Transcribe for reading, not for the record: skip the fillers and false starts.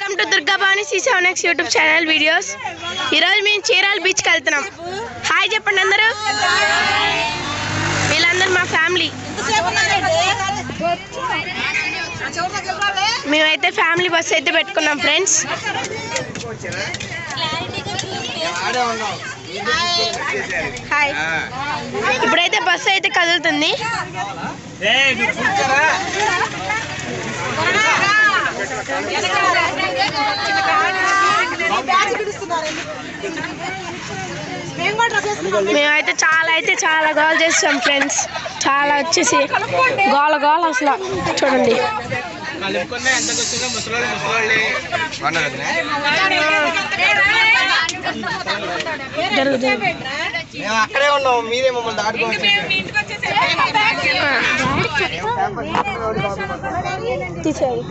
Welcome to Durga Bhavani C7X YouTube channel videos. ఈరోజు మేము చీరాల బీచ్కి వెళ్తున్నాం. హాయ్ చెప్పండి అందరూ. వీళ్ళందరూ మా ఫ్యామిలీ. మేమైతే ఫ్యామిలీ బస్ అయితే పెట్టుకున్నాం ఫ్రెండ్స్. హాయ్. ఇప్పుడైతే బస్సు అయితే కదులుతుంది. మేమైతే చాలా గోల చేస్తాం ఫ్రెండ్స్. చాలా వచ్చేసి గోల అసలు చూడండి. అక్కడే ఉన్నాం, మీరే మమ్మల్ని దాటుకోవచ్చు. తీసేది